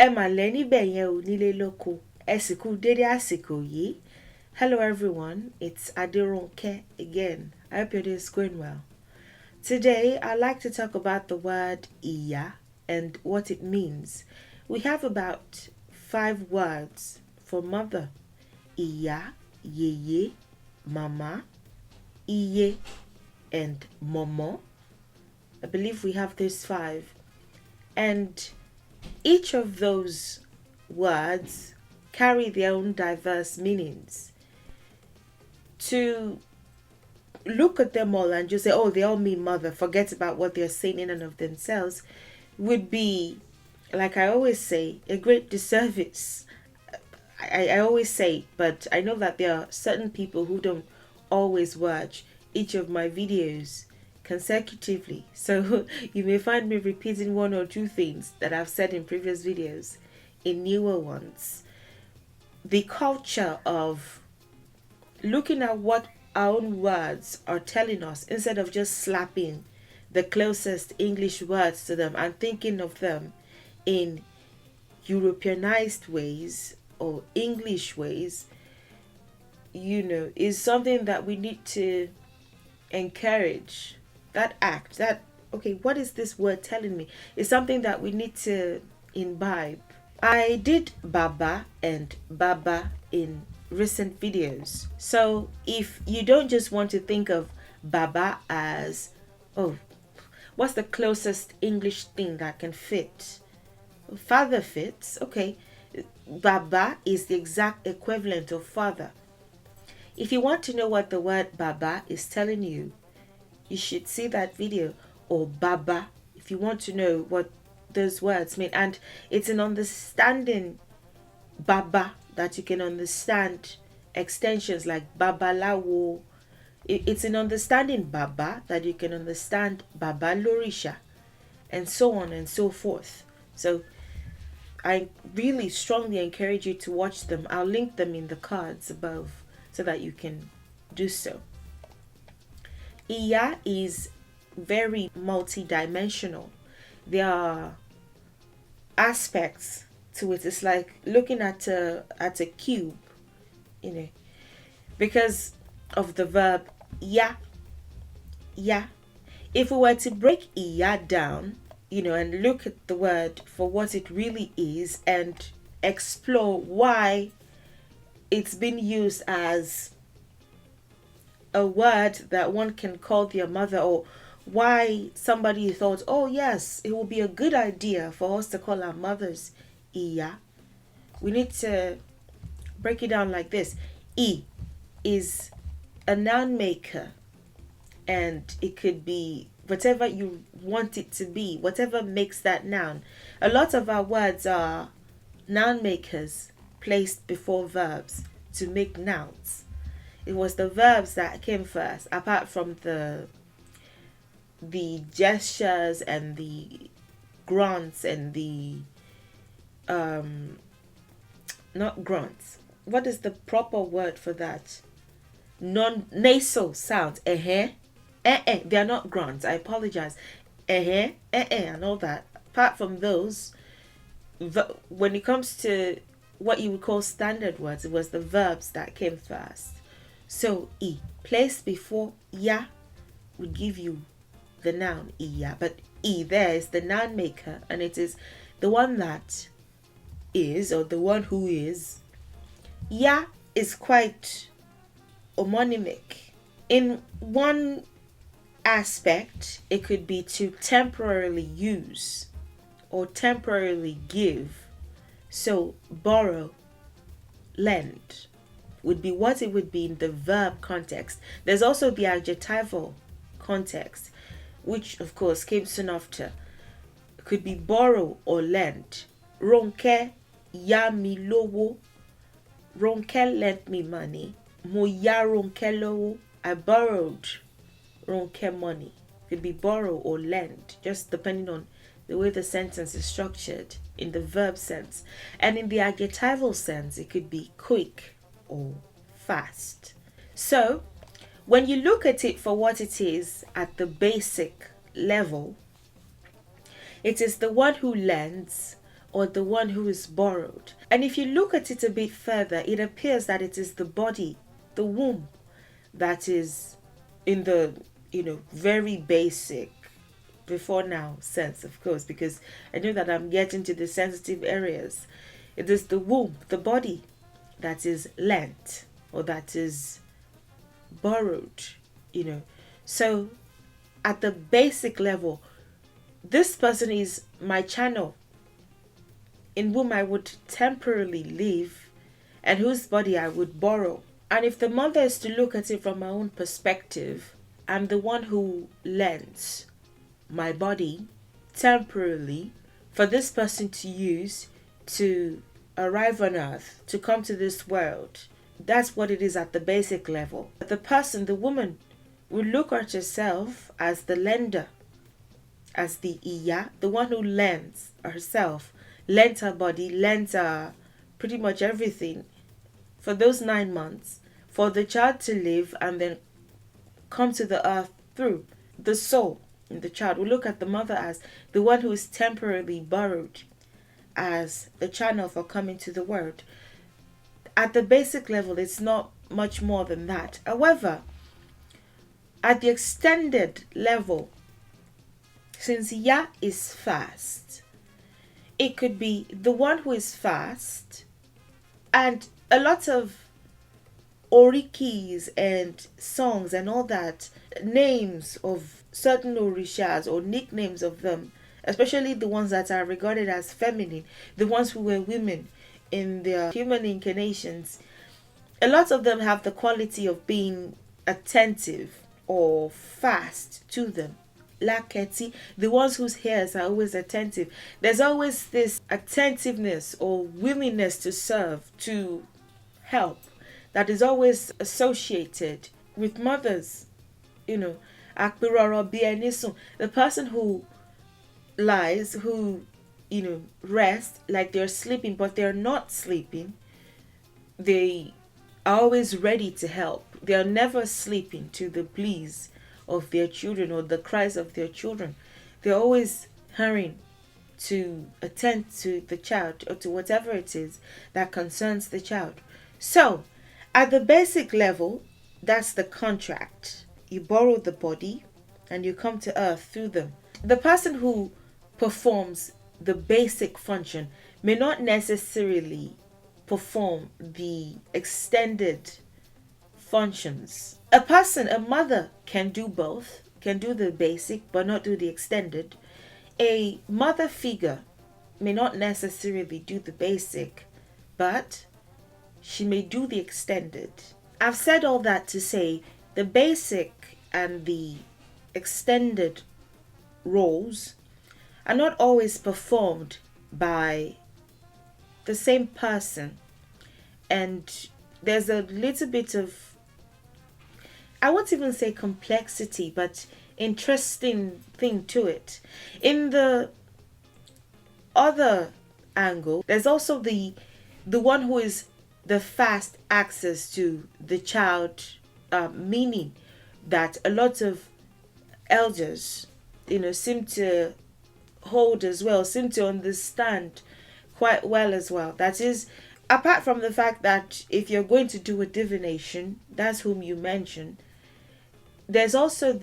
Emma Lenny Benya Unile Loko, Esiku Dede Asiko Yi. Hello everyone, it's Adironke again. I hope your day is going well. Today, I'd like to talk about the word iya and what it means. We have about 5 words for mother. Iya, yeye, mama, iye, and momo. I believe we have these 5. And each of those words carry their own diverse meanings. To look at them all and just say, oh, they all mean mother, forget about what they're saying in and of themselves, would be, like I always say, a great disservice. I always say, but I know that there are certain people who don't always watch each of my videos consecutively. So you may find me repeating 1 or 2 things that I've said in previous videos in newer ones. The culture of looking at what our own words are telling us instead of just slapping the closest English words to them and thinking of them in Europeanized ways or English ways, is something that we need to encourage. That act, okay, what is this word telling me? Is something that we need to imbibe. I did Baba and Baba in recent videos. So if you don't just want to think of Baba as, oh, what's the closest English thing that can fit? Father fits, okay. Baba is the exact equivalent of father. If you want to know what the word Baba is telling you, you should see that video, or Baba, if you want to know what those words mean. And it's an understanding Baba that you can understand extensions like Babalawo. It's an understanding Baba that you can understand Baba Lorisha, and so on and so forth. So I really strongly encourage you to watch them. I'll link them in the cards above so that you can do so. Iya is very multi-dimensional. There are aspects to it. It's like looking at a cube, because of the verb ya. If we were to break iya down, and look at the word for what it really is and explore why it's been used as a word that one can call their mother, or why somebody thought, oh yes, it would be a good idea for us to call our mothers iya, we need to break it down like this. I is a noun maker, and it could be whatever you want it to be, whatever makes that noun. A lot of our words are noun makers placed before verbs to make nouns. It was the verbs that came first, apart from the gestures and the grunts and the not grunts. What is the proper word for that? Non-nasal sounds. They are not grunts. I apologize. And all that. Apart from those, when it comes to what you would call standard words, it was the verbs that came first. So I placed before ya would give you the noun iya, but I there is the noun maker, and it is the one that is, or the one who is. Ya is quite homonymic. In one aspect, it could be to temporarily use or temporarily give. So borrow, lend would be what it would be in the verb context. There's also the adjectival context, which of course came soon after. It could be borrow or lend. Ronke ya mi lowo. Ronke lent me money. Mo ya Ronke lowo. I borrowed Ronke money. It could be borrow or lend, just depending on the way the sentence is structured in the verb sense. And in the adjectival sense, it could be quick or fast. So when you look at it for what it is at the basic level, it is the one who lends or the one who is borrowed. And if you look at it a bit further, it appears that it is the body, the womb, that is in the, very basic before now sense, of course, because I know that I'm getting to the sensitive areas. It is the womb, the body, that is lent or that is borrowed, So at the basic level, this person is my channel in whom I would temporarily live and whose body I would borrow. And if the mother is to look at it from my own perspective, I'm the one who lends my body temporarily for this person to use to arrive on earth, to come to this world. That's what it is at the basic level. But the person, the woman, will look at herself as the lender, as the iya, the one who lends herself, lent her body, lent her pretty much everything for those 9 months, for the child to live and then come to the earth through the soul in the child. We look at the mother as the one who is temporarily borrowed, as the channel for coming to the world. At the basic level, it's not much more than that. However, at the extended level, since Ya is fast, it could be the one who is fast, and a lot of orikis and songs and all that, names of certain orishas or nicknames of them, especially the ones that are regarded as feminine, the ones who were women in their human incarnations, a lot of them have the quality of being attentive or fast to them. Laketi, the ones whose hairs are always attentive. There's always this attentiveness or willingness to serve, to help, that is always associated with mothers. The person who lies, who rest like they're sleeping, but they're not sleeping. They are always ready to help. They are never sleeping to the pleas of their children or the cries of their children. They're always hurrying to attend to the child or to whatever it is that concerns the child. So, at the basic level, that's the contract. You borrow the body and you come to earth through them. The person who performs the basic function may not necessarily perform the extended functions. A mother can do both, can do the basic but not do the extended. A mother figure may not necessarily do the basic, but she may do the extended. I've said all that to say the basic and the extended roles are not always performed by the same person, and there's a little bit of, I won't even say complexity, but interesting thing to it. In the other angle, there's also the one who is the fast access to the child, meaning that a lot of elders, seem to hold as well, seem to understand quite well as well. That is, apart from the fact that if you're going to do a divination, that's whom you mention, there's also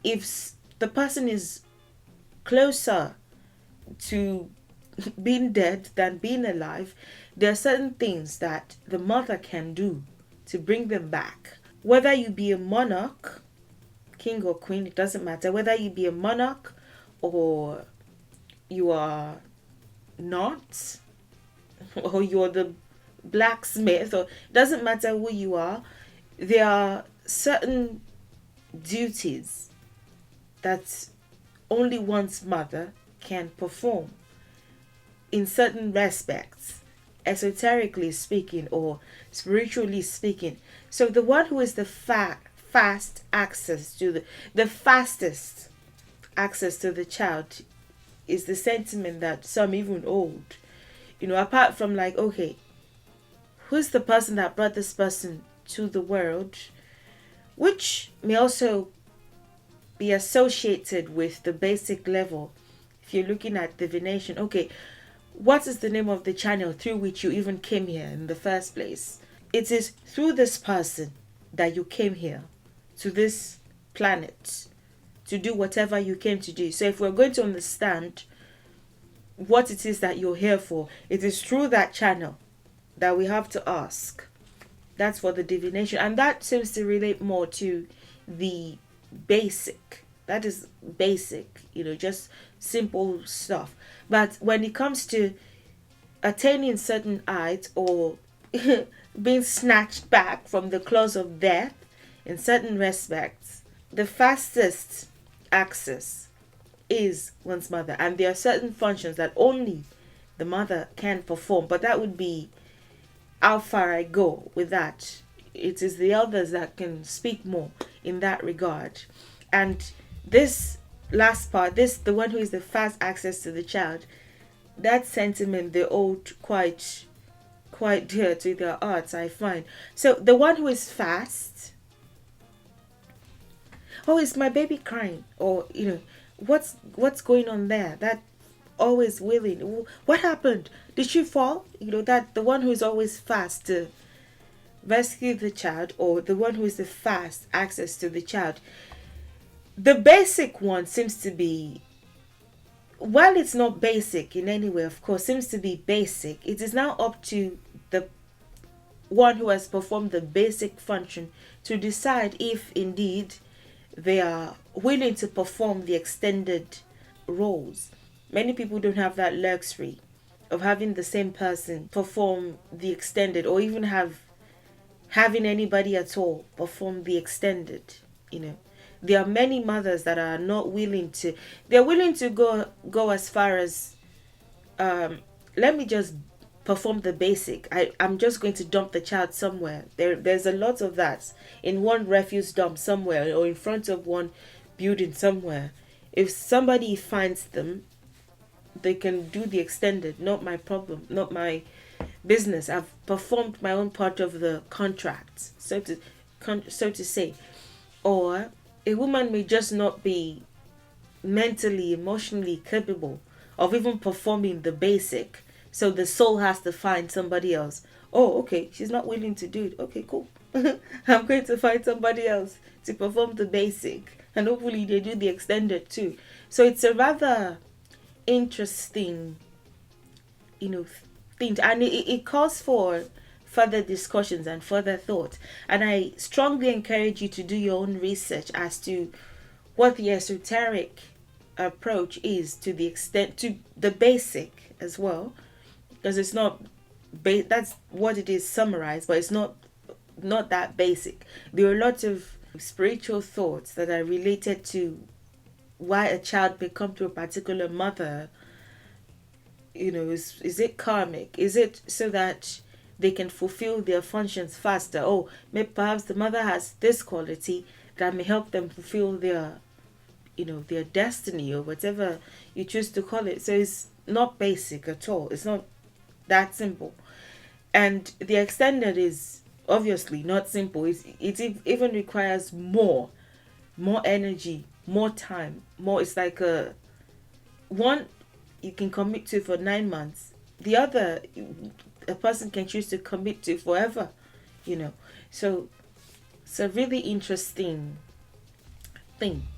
if the person is closer to being dead than being alive, there are certain things that the mother can do to bring them back. Whether you be a monarch, king or queen, it doesn't matter. Whether you be a monarch or you are not, or you're the blacksmith, or it doesn't matter who you are, there are certain duties that only one's mother can perform in certain respects, esoterically speaking or spiritually speaking. So the one who is the fast access to the fastest access to the child is the sentiment that some even hold. Apart from like, okay, who's the person that brought this person to the world, which may also be associated with the basic level. If if you're looking at divination, okay, what is the name of the channel through which you even came here in the first place? It is through this person that you came here to this planet to do whatever you came to do. So if we're going to understand what it is that you're here for, it is through that channel that we have to ask. That's for the divination, and that seems to relate more to the basic. That is basic, just simple stuff. But when it comes to attaining certain heights or being snatched back from the claws of death in certain respects, the fastest access is one's mother, and there are certain functions that only the mother can perform, but that would be how far I go with that. It is the elders that can speak more in that regard. And this last part, the one who is the fast access to the child, that sentiment they hold quite dear to their hearts, I find. So the one who is fast, oh, is my baby crying? Or what's going on there? That always willing. What happened? Did she fall? That the one who is always fast to rescue the child, or the one who is the fast access to the child. The basic one seems to be, while it's not basic in any way, of course, seems to be basic. It is now up to the one who has performed the basic function to decide if indeed they are willing to perform the extended roles. Many people don't have that luxury of having the same person perform the extended, or even having anybody at all perform the extended. There are many mothers that are not willing to. They're willing to go as far as, let me just perform the basic. I'm just going to dump the child somewhere. There's a lot of that in one refuse dump somewhere, or in front of one building somewhere. If somebody finds them, they can do the extended. Not my problem, not my business. I've performed my own part of the contract, so to say. Or a woman may just not be mentally, emotionally capable of even performing the basic. So the soul has to find somebody else. Oh, okay, she's not willing to do it. Okay, cool. I'm going to find somebody else to perform the basic. And hopefully they do the extended too. So it's a rather interesting, thing. And it calls for further discussions and further thought. And I strongly encourage you to do your own research as to what the esoteric approach is to the extent, to the basic as well. Because it's not, that's what it is summarized, but it's not that basic. There are lots of spiritual thoughts that are related to why a child may come to a particular mother. Is it karmic? Is it so that they can fulfill their functions faster? Oh, maybe perhaps the mother has this quality that may help them fulfill their destiny, or whatever you choose to call it. So it's not basic at all. It's not that simple. And the extended is obviously not simple. It even requires more energy, more time, more. It's like one you can commit to for 9 months. The other, a person can choose to commit to forever, So it's a really interesting thing.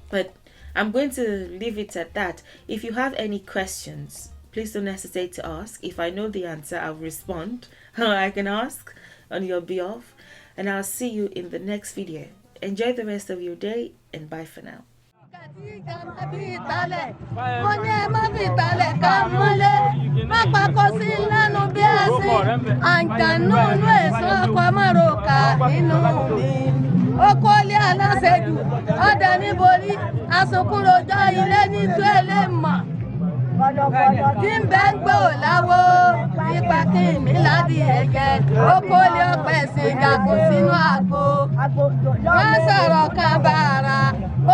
But I'm going to leave it at that. If you have any questions, please don't hesitate to ask. If I know the answer, I'll respond. I can ask on your behalf. And I'll see you in the next video. Enjoy the rest of your day, and bye for now. Tí ń bẹ́ ń gbò láwo ipa kí mi láti ẹ̀jẹ̀ ó kó lé ọ̀pẹ̀ sí ìjàkó sínú àgbo. Wọ́n sọ̀rọ̀ kan bàrà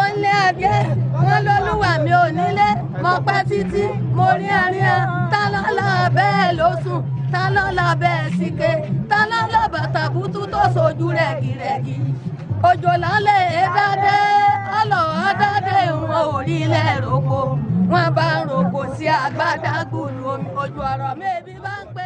ó lé adé wọ́n lólúwa mi ò nílé mo pẹ́ títí mo rí àríyàn tá lọ́la bẹ́ẹ̀ ló sùn tá lọ́la bẹ́ẹ̀ síke tá lọ́la bàtà bútú tó sojú rẹ̀gìrẹ̀gì. Òjò lálẹ́ èdádé ọlọ́ọ̀ dádé wọn ò rí ilẹ̀ roko wọn bá ń roko. sí àgbàdàgùn omi ojú ọ̀rọ̀ mẹ́bí bá ń pè.